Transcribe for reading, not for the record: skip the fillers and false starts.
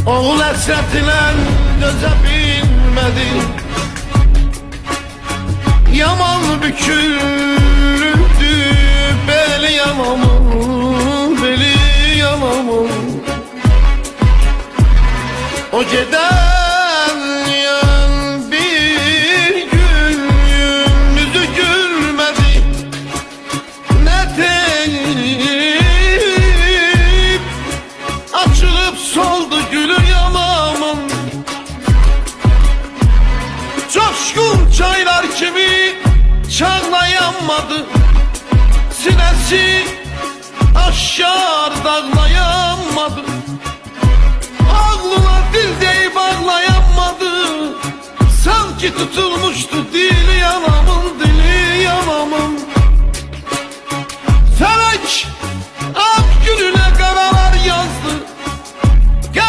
Oğul əsrətinə dözə bilmədi. Yaman büküldü beli yanamın, beli yanamın. O geden yan bir gün yüzü gülmedi. Ne deyip açılıp soldu gülür yanamın. Coşkun çaylar kimi çağlayanmadı. Sinesi aşar dağlayanmadı. Ağlına dil deyip ağlayanmadı. Sanki tutulmuştu dili yanamın.